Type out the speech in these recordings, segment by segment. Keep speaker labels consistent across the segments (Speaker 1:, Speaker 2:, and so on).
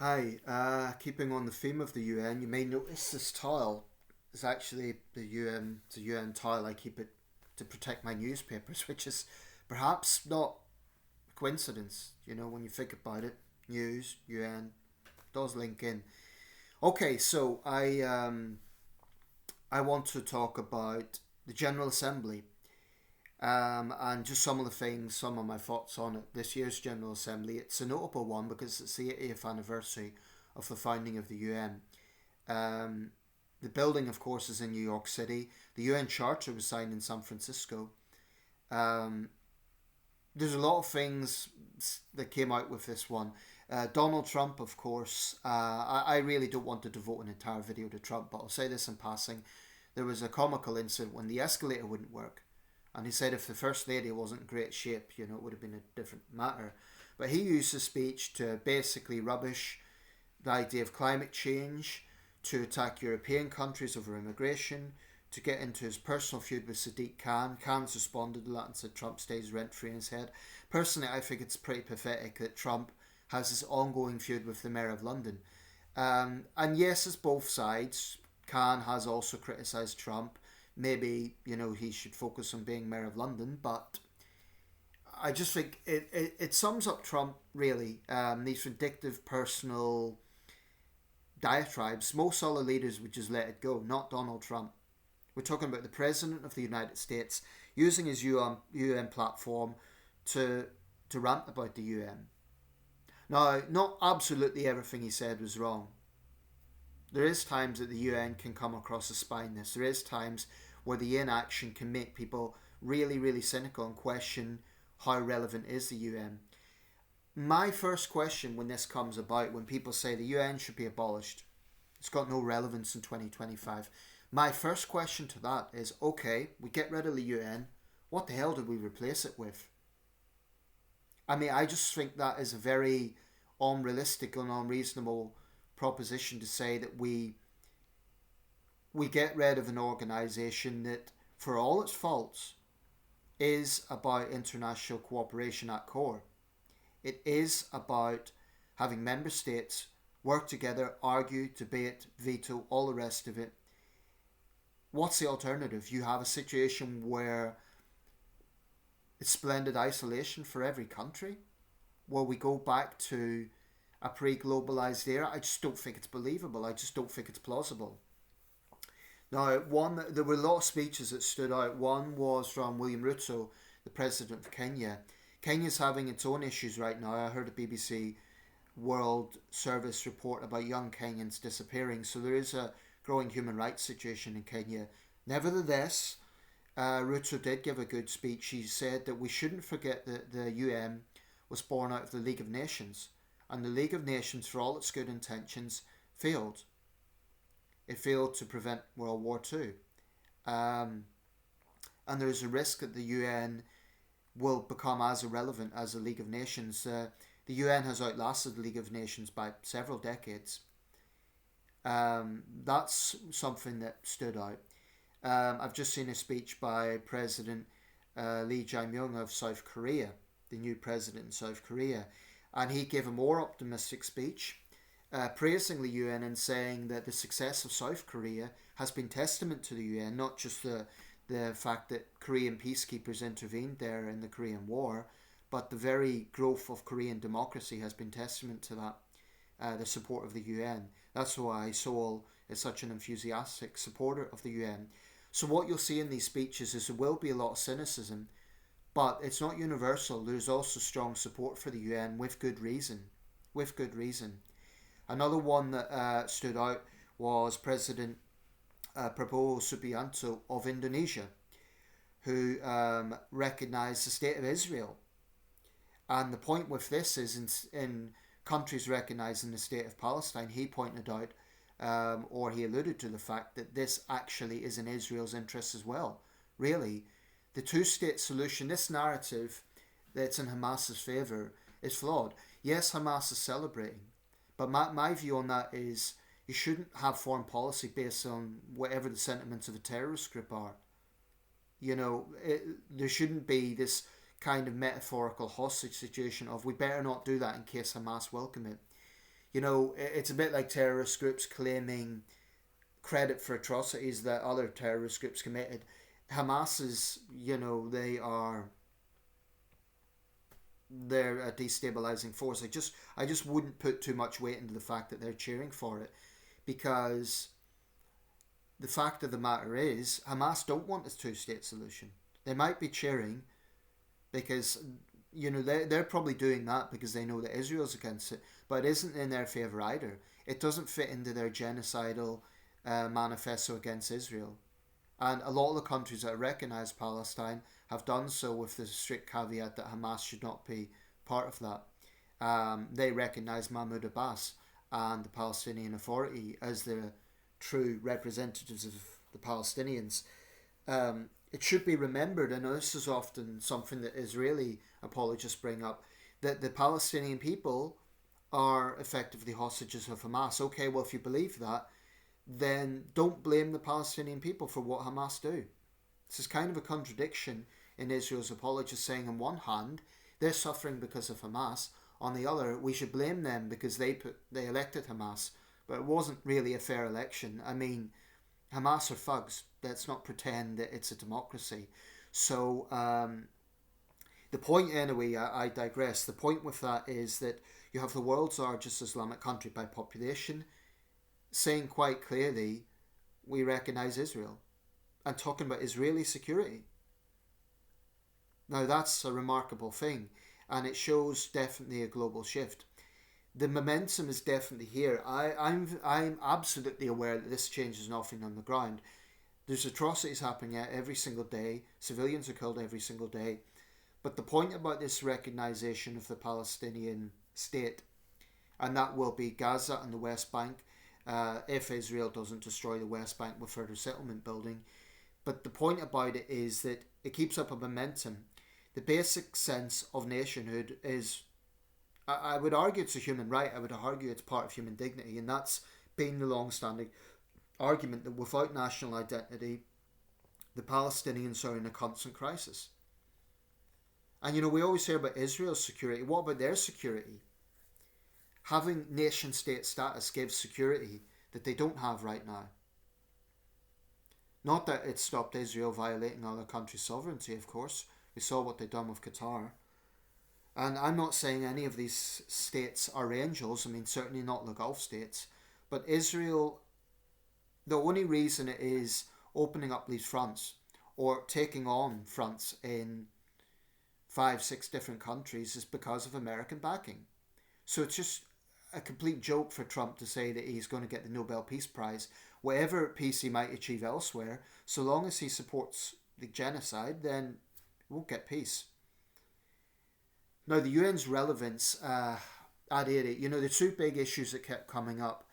Speaker 1: Hi, keeping on the theme of the UN, you may notice this tile is actually the UN tile. I keep it to protect my newspapers, which is perhaps not a coincidence. When you think about it, news, UN does link in. Okay, so I want to talk about the General Assembly, and just some of the things, some of my thoughts on it. This year's General Assembly, it's a notable one because it's the 80th anniversary of the founding of the UN. Um, the building, of course, is in New York City. The UN Charter was signed in San Francisco. Um, there's a lot of things that came out with this one. Donald Trump, of course. I really don't want to devote an entire video to Trump, but I'll say this in passing. There was a comical incident when the escalator wouldn't work. And he said if the First Lady wasn't in great shape, it would have been a different matter. But he used the speech to basically rubbish the idea of climate change, to attack European countries over immigration, to get into his personal feud with Sadiq Khan. Khan's responded to that and said Trump stays rent free in his head. Personally, I think it's pretty pathetic that Trump has this ongoing feud with the Mayor of London. And yes, it's both sides. Khan has also criticised Trump. Maybe, he should focus on being Mayor of London, but I just think it sums up Trump, really. These vindictive personal diatribes. Most other leaders would just let it go, not Donald Trump. We're talking about the President of the United States using his UN platform to, to rant about the UN. Now, not absolutely everything he said was wrong. There is times that the UN can come across as spineless. There is times where the inaction can make people really, really cynical and question how relevant is the UN. My first question when this comes about, when people say the UN should be abolished, it's got no relevance in 2025. My first question to that is, okay, we get rid of the UN, what the hell did we replace it with? I mean, I just think that is a very unrealistic and unreasonable proposition to say that we get rid of an organisation that, for all its faults, is about international cooperation at core. It is about having member states work together, argue, debate, veto, all the rest of it. What's the alternative? You have a situation where it's splendid isolation for every country, where we go back to a pre-globalized era. I just don't think it's believable. I just don't think it's plausible. Now, there were a lot of speeches that stood out. One was from William Ruto, the president of Kenya. Kenya's having its own issues right now. I heard a BBC World Service report about young Kenyans disappearing. So there is a growing human rights situation in Kenya. Nevertheless, Ruto did give a good speech. He said that we shouldn't forget that the UN was born out of the League of Nations. And the League of Nations, for all its good intentions, failed. It failed to prevent World War II. Um, and there's a risk that the UN will become as irrelevant as the League of Nations. The UN has outlasted the League of Nations by several decades. That's something that stood out. I've just seen a speech by President Lee Jae-myung of South Korea, the new president in South Korea, and he gave a more optimistic speech, praising the UN and saying that the success of South Korea has been testament to the UN, not just the fact that Korean peacekeepers intervened there in the Korean War, but the very growth of Korean democracy has been testament to that, the support of the UN. That's why Seoul is such an enthusiastic supporter of the UN. So what you'll see in these speeches is there will be a lot of cynicism, but it's not universal. There's also strong support for the UN with good reason. With good reason. Another one that stood out was President Prabowo Subianto of Indonesia, who recognised the state of Israel. And the point with this is in countries recognising the state of Palestine, he pointed out, or he alluded to the fact that this actually is in Israel's interests as well. Really, the two-state solution, this narrative that's in Hamas's favour, is flawed. Yes, Hamas is celebrating, but my view on that is you shouldn't have foreign policy based on whatever the sentiments of a terrorist group are. There shouldn't be this kind of metaphorical hostage situation of we better not do that in case Hamas welcome it. It's a bit like terrorist groups claiming credit for atrocities that other terrorist groups committed. Hamas is, they're a destabilizing force. I just wouldn't put too much weight into the fact that they're cheering for it, because the fact of the matter is Hamas don't want a two-state solution. They might be cheering because they're probably doing that because they know that Israel's against it, but it isn't in their favor either. It doesn't fit into their genocidal manifesto against Israel. And a lot of the countries that recognize Palestine have done so with the strict caveat that Hamas should not be part of that. They recognize Mahmoud Abbas and the Palestinian Authority as the true representatives of the Palestinians. It should be remembered, and this is often something that Israeli apologists bring up, that the Palestinian people are effectively hostages of Hamas. Okay, well, if you believe that, then don't blame the Palestinian people for what Hamas do. This is kind of a contradiction in Israel's apologists saying on one hand, they're suffering because of Hamas. On the other, we should blame them because they elected Hamas. But it wasn't really a fair election. I mean, Hamas are thugs. Let's not pretend that it's a democracy. So the point, anyway, I digress. The point with that is that you have the world's largest Islamic country by population saying quite clearly, we recognise Israel, and talking about Israeli security. Now that's a remarkable thing, and it shows definitely a global shift. The momentum is definitely here. I'm absolutely aware that this change is nothing on the ground. There's atrocities happening every single day. Civilians are killed every single day. But the point about this recognition of the Palestinian state, and that will be Gaza and the West Bank, if Israel doesn't destroy the West Bank with further settlement building. But the point about it is that it keeps up a momentum. The basic sense of nationhood is, I would argue it's a human right. I would argue it's part of human dignity, and that's been the long-standing argument that without national identity, the Palestinians are in a constant crisis. And we always hear about Israel's security. What about their security? Having nation-state status gives security that they don't have right now. Not that it stopped Israel violating other countries' sovereignty, of course. We saw what they've done with Qatar. And I'm not saying any of these states are angels. I mean, certainly not the Gulf states. But Israel, the only reason it is opening up these fronts or taking on fronts in 5-6 different countries is because of American backing. So it's just a complete joke for Trump to say that he's going to get the Nobel Peace Prize. Whatever peace he might achieve elsewhere, so long as he supports the genocide, then he won't get peace. Now, the UN's relevance at 80, the two big issues that kept coming up,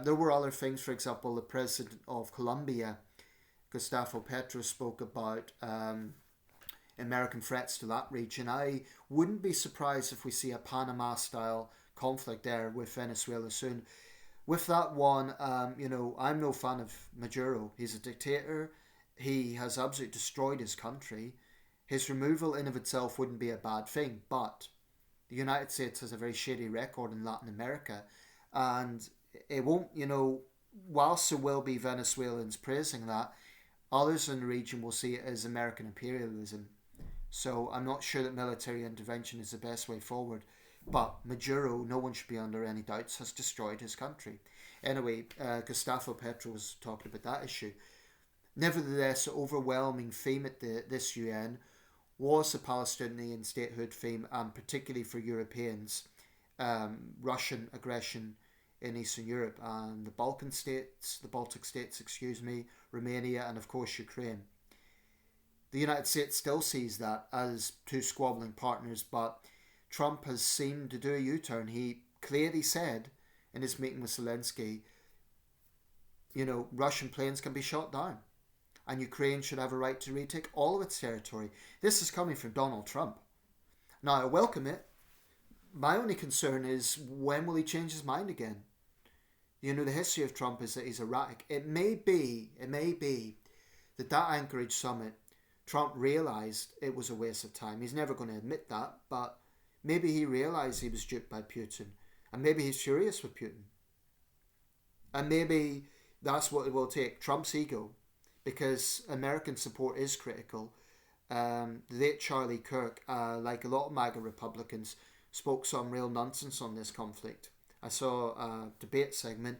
Speaker 1: there were other things. For example, the president of Colombia, Gustavo Petro, spoke about American threats to that region. I wouldn't be surprised if we see a Panama-style conflict there with Venezuela soon. With that one, I'm no fan of Maduro. He's a dictator. He has absolutely destroyed his country. His removal in of itself wouldn't be a bad thing, but the United States has a very shady record in Latin America, and it won't, whilst there will be Venezuelans praising that, others in the region will see it as American imperialism. So I'm not sure that military intervention is the best way forward. But Maduro, no one should be under any doubts, has destroyed his country. Anyway, Gustavo Petro was talking about that issue. Nevertheless, the overwhelming theme at this UN was the Palestinian statehood theme, and particularly for Europeans, Russian aggression in Eastern Europe and the Baltic states, Romania, and of course Ukraine. The United States still sees that as two squabbling partners, but Trump has seemed to do a U-turn. He clearly said in his meeting with Zelensky, Russian planes can be shot down and Ukraine should have a right to retake all of its territory. This is coming from Donald Trump. Now, I welcome it. My only concern is, when will he change his mind again? The history of Trump is that he's erratic. It may be that Anchorage summit, Trump realised it was a waste of time. He's never going to admit that, but maybe he realised he was duped by Putin, And maybe he's furious with Putin. And maybe that's what it will take, Trump's ego, because American support is critical. The late Charlie Kirk, like a lot of MAGA Republicans, spoke some real nonsense on this conflict. I saw a debate segment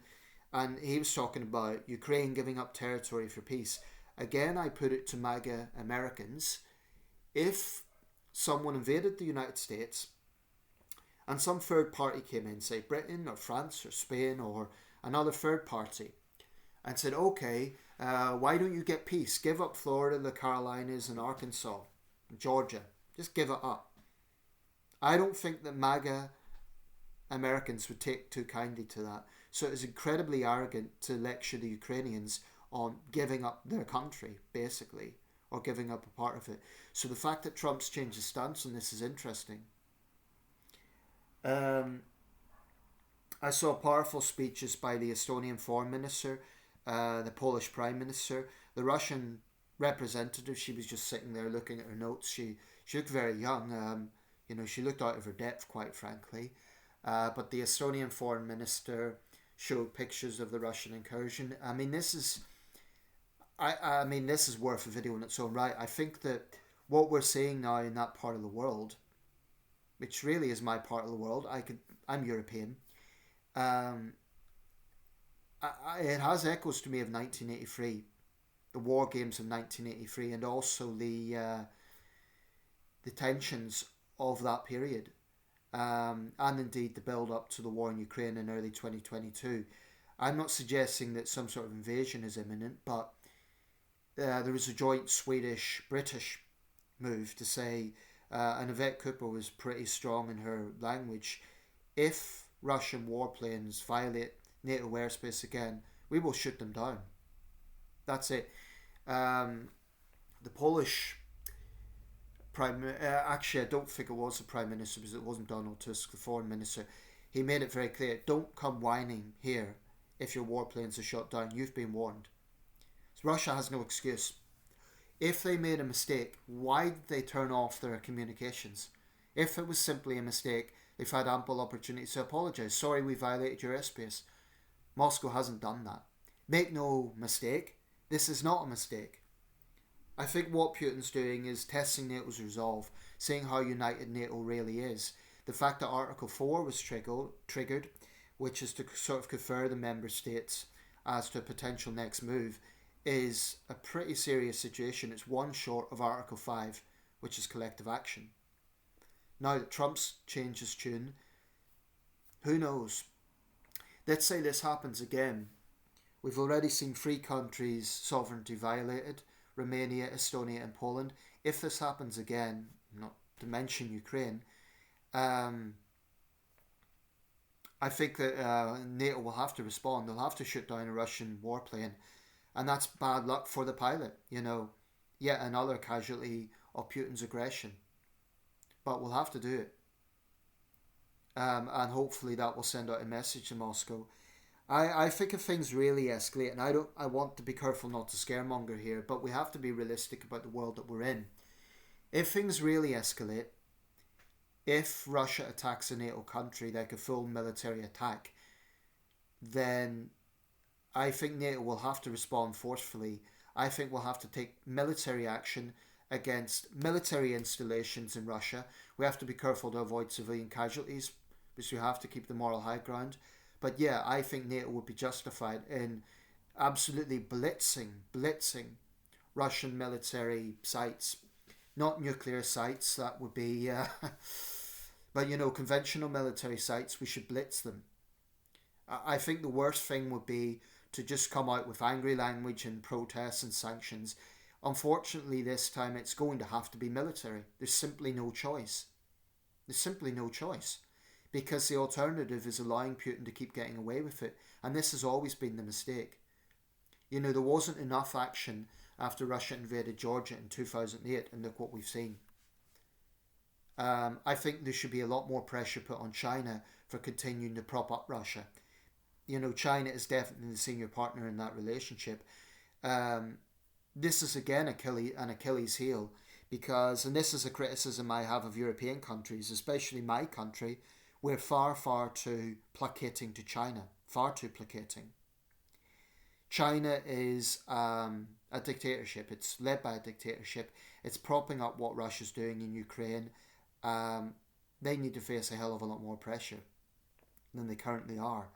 Speaker 1: and he was talking about Ukraine giving up territory for peace. Again, I put it to MAGA Americans, if someone invaded the United States and some third party came in, say Britain or France or Spain or another third party, and said, okay, why don't you get peace? Give up Florida, the Carolinas, and Arkansas, and Georgia. Just give it up. I don't think that MAGA Americans would take too kindly to that. So it is incredibly arrogant to lecture the Ukrainians on giving up their country, basically, or giving up a part of it. So the fact that Trump's changed his stance on this is interesting. I saw powerful speeches by the Estonian foreign minister, the Polish prime minister, the Russian representative. She was just sitting there looking at her notes. She looked very young. She looked out of her depth, quite frankly. But the Estonian foreign minister showed pictures of the Russian incursion. I mean, this is worth a video in its own right. I think that what we're seeing now in that part of the world, which really is my part of the world, I'm European. It has echoes to me of 1983, the war games of 1983, and also the tensions of that period, and indeed the build up to the war in Ukraine in early 2022. I'm not suggesting that some sort of invasion is imminent, but there was a joint Swedish-British move to say, and Yvette Cooper was pretty strong in her language, if Russian warplanes violate NATO airspace again, we will shoot them down. That's it. The Polish actually, I don't think it was the Prime Minister, because it wasn't Donald Tusk, the Foreign Minister. He made it very clear, don't come whining here if your warplanes are shot down. You've been warned. So Russia has no excuse. If they made a mistake, why did they turn off their communications? If it was simply a mistake, they've had ample opportunity to apologise. Sorry, we violated your airspace. Moscow hasn't done that. Make no mistake, this is not a mistake. I think what Putin's doing is testing NATO's resolve, seeing how united NATO really is. The fact that Article 4 was triggered, which is to sort of confer the member states as to a potential next move, is a pretty serious situation. It's one short of Article 5, which is collective action. Now that Trump's changed his tune, who knows? Let's say this happens again. We've already seen 3 countries' sovereignty violated, Romania, Estonia and Poland. If this happens again, not to mention Ukraine, I think that NATO will have to respond. They'll have to shoot down a Russian warplane. And that's bad luck for the pilot, Yet another casualty of Putin's aggression. But we'll have to do it. And hopefully that will send out a message to Moscow. I think if things really escalate, and I want to be careful not to scaremonger here, but we have to be realistic about the world that we're in. If things really escalate, if Russia attacks a NATO country like a full military attack, then I think NATO will have to respond forcefully. I think we'll have to take military action against military installations in Russia. We have to be careful to avoid civilian casualties, because we have to keep the moral high ground. But yeah, I think NATO would be justified in absolutely blitzing Russian military sites. Not nuclear sites, that would be... but, conventional military sites, we should blitz them. I think the worst thing would be to just come out with angry language and protests and sanctions. Unfortunately, this time it's going to have to be military. There's simply no choice. Because the alternative is allowing Putin to keep getting away with it. And this has always been the mistake. There wasn't enough action after Russia invaded Georgia in 2008, and look what we've seen. I think there should be a lot more pressure put on China for continuing to prop up Russia. China is definitely the senior partner in that relationship. This is again an Achilles heel, because, and this is a criticism I have of European countries, especially my country, we're far, far too placating to China. Far too placating. China is a dictatorship. It's led by a dictatorship. It's propping up what Russia's doing in Ukraine. They need to face a hell of a lot more pressure than they currently are.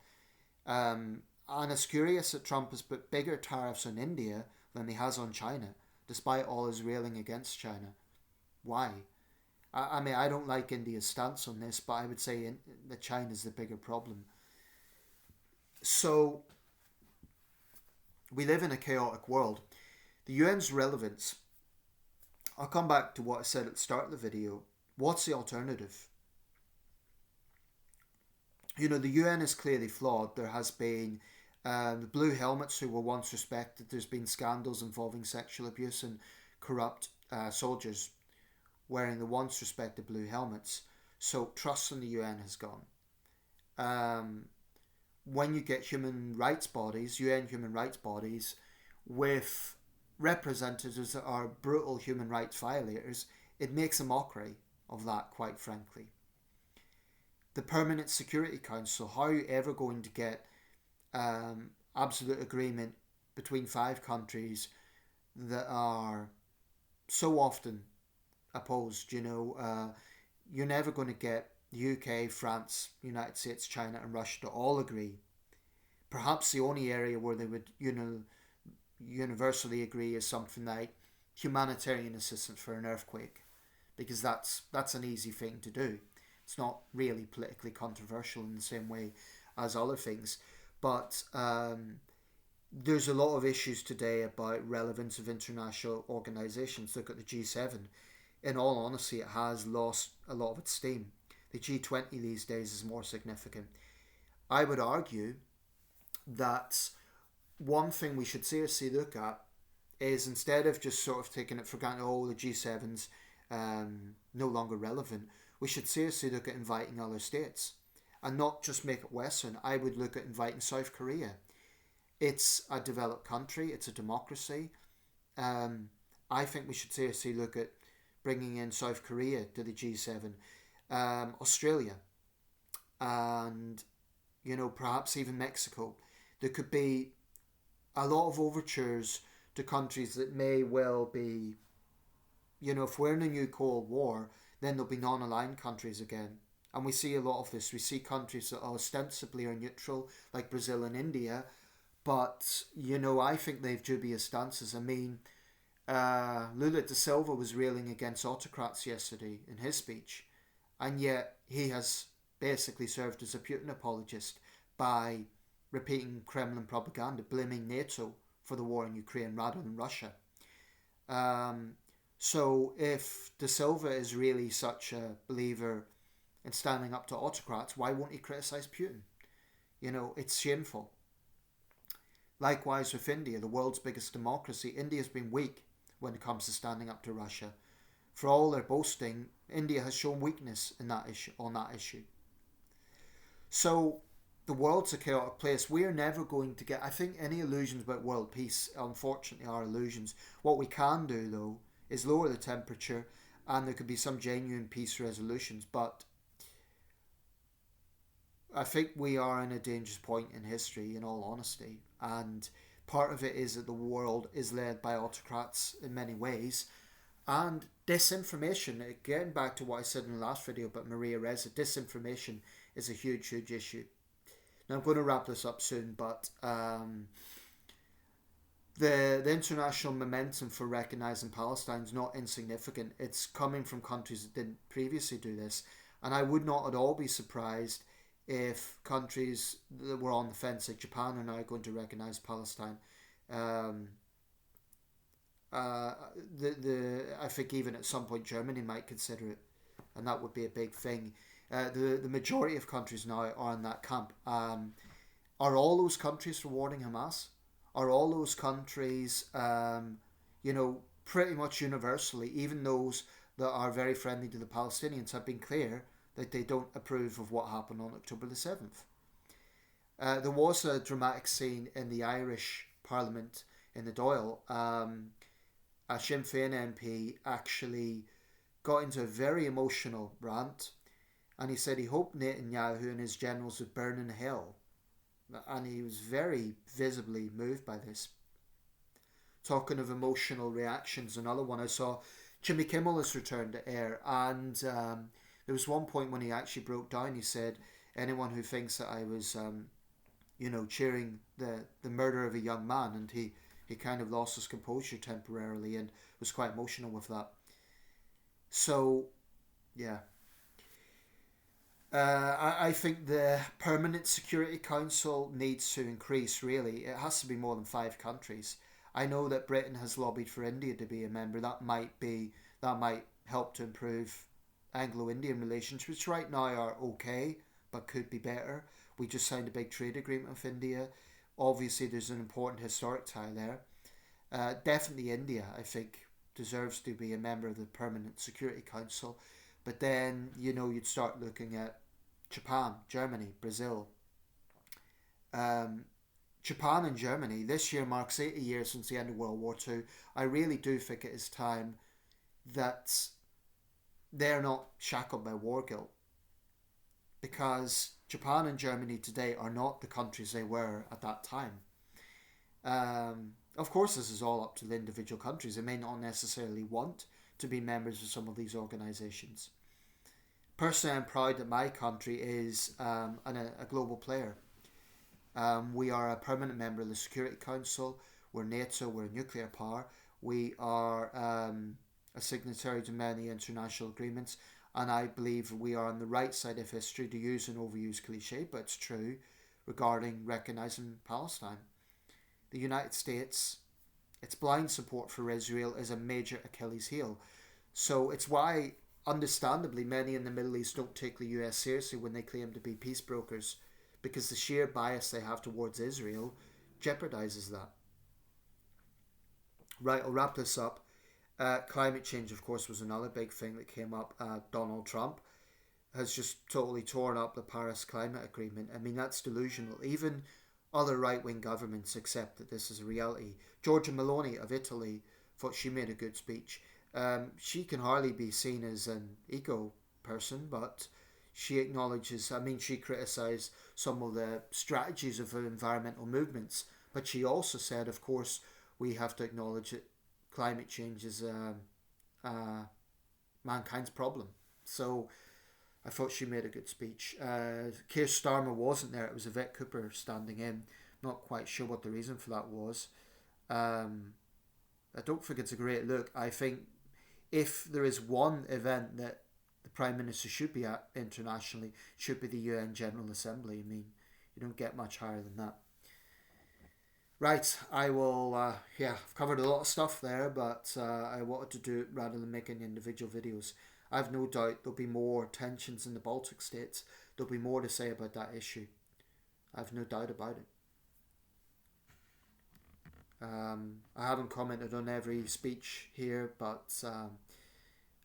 Speaker 1: And it's curious that Trump has put bigger tariffs on India than he has on China, despite all his railing against China. Why? I mean, I don't like India's stance on this, but I would say that China's the bigger problem. So, we live in a chaotic world. The UN's relevance, I'll come back to what I said at the start of the video. What's the alternative? You know, the UN is clearly flawed. There has been the Blue Helmets who were once respected. There's been scandals involving sexual abuse and corrupt soldiers wearing the once respected blue helmets. So trust in the UN has gone. When you get human rights bodies, UN human rights bodies, with representatives that are brutal human rights violators, it makes a mockery of that, quite frankly. The Permanent Security Council, how are you ever going to get absolute agreement between 5 countries that are so often opposed? You know, you're never going to get the UK, France, United States, China and Russia to all agree. Perhaps the only area where they would, you know, universally agree is something like humanitarian assistance for an earthquake, because that's an easy thing to do. It's not really politically controversial in the same way as other things. But there's a lot of issues today about relevance of international organisations. Look at the G7. In all honesty, it has lost a lot of its steam. The G20 these days is more significant. I would argue that one thing we should seriously look at is, instead of just sort of taking it for granted, oh, the G7's no longer relevant, we should seriously look at inviting other states and not just make it Western. I would look at inviting South Korea. It's a developed country. It's a democracy. I think we should seriously look at bringing in South Korea to the G7. Australia. And, you know, perhaps even Mexico. There could be a lot of overtures to countries that may well be, you know, if we're in a new Cold War, then there'll be non-aligned countries again. And we see a lot of this. We see countries that ostensibly are neutral, like Brazil and India, but, you know, I think they have dubious stances. I mean, Lula da Silva was railing against autocrats yesterday in his speech, and yet he has basically served as a Putin apologist by repeating Kremlin propaganda, blaming NATO for the war in Ukraine rather than Russia. So if da Silva is really such a believer in standing up to autocrats, why won't he criticise Putin? You know, it's shameful. Likewise with India, the world's biggest democracy. India's been weak when it comes to standing up to Russia. For all their boasting, India has shown weakness in that issue, on that issue. So the world's a chaotic place. We're never going to get, I think, any illusions about world peace, unfortunately, are illusions. What we can do, though, is lower the temperature, and there could be some genuine peace resolutions. But I think we are in a dangerous point in history, in all honesty. And part of it is that the world is led by autocrats in many ways. And disinformation, getting back to what I said in the last video about Maria Ressa, disinformation is a huge, huge issue. Now I'm going to wrap this up soon, but the international momentum for recognising Palestine is not insignificant. It's coming from countries that didn't previously do this. And I would not at all be surprised if countries that were on the fence, like Japan, are now going to recognise Palestine. I think even at some point Germany might consider it, and that would be a big thing. The majority of countries now are in that camp. Are all those countries rewarding Hamas? Are all those countries, pretty much universally, even those that are very friendly to the Palestinians, have been clear that they don't approve of what happened on October the 7th. There was a dramatic scene in the Irish Parliament in the Dáil. A Sinn Féin MP actually got into a very emotional rant and he said he hoped Netanyahu and his generals would burn in hell, and he was very visibly moved by this. Talking of emotional reactions, another one I saw, Jimmy Kimmel has returned to air, and there was one point when he actually broke down. He said, anyone who thinks that I was, cheering the murder of a young man, and he kind of lost his composure temporarily and was quite emotional with that. So, yeah. I think the Permanent Security Council needs to increase, really. It has to be more than 5 countries. I know that Britain has lobbied for India to be a member. That might help to improve Anglo-Indian relations, which right now are okay, but could be better. We just signed a big trade agreement with India. Obviously, there's an important historic tie there. Definitely India, I think, deserves to be a member of the Permanent Security Council. But then, you'd start looking at Japan, Germany, Brazil. Um, Japan and Germany, this year marks 80 years since the end of World War II. I really do think it is time that they're not shackled by war guilt, because Japan and Germany today are not the countries they were at that time. Of course, this is all up to the individual countries. They may not necessarily want to be members of some of these organisations. Personally, I'm proud that my country is a global player. We are a permanent member of the Security Council. We're NATO. We're a nuclear power. We are a signatory to many international agreements. And I believe we are on the right side of history, to use an overused cliche, but it's true, regarding recognising Palestine. The United States, its blind support for Israel is a major Achilles heel. So it's why, understandably, many in the Middle East don't take the US seriously when they claim to be peace brokers, because the sheer bias they have towards Israel jeopardizes that. Right, I'll wrap this up. Climate change, of course, was another big thing that came up. Donald Trump has just totally torn up the Paris Climate Agreement. I mean, that's delusional. Even other right-wing governments accept that this is a reality. Giorgia Meloni of Italy thought she made a good speech. She can hardly be seen as an eco person, but she acknowledges, she criticised some of the strategies of the environmental movements, but she also said, of course, we have to acknowledge that climate change is mankind's problem. So I thought she made a good speech. Keir Starmer wasn't there. It was Yvette Cooper standing in. Not quite sure what the reason for that was. I don't think it's a great look. I think if there is one event that the Prime Minister should be at internationally, it should be the UN General Assembly. I mean, you don't get much higher than that. Right, I will, I've covered a lot of stuff there, but I wanted to do it rather than making individual videos. I've no doubt there'll be more tensions in the Baltic states. There'll be more to say about that issue. I've no doubt about it. I haven't commented on every speech here, but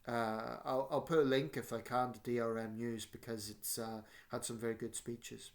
Speaker 1: I'll put a link if I can to DRM News, because it's had some very good speeches.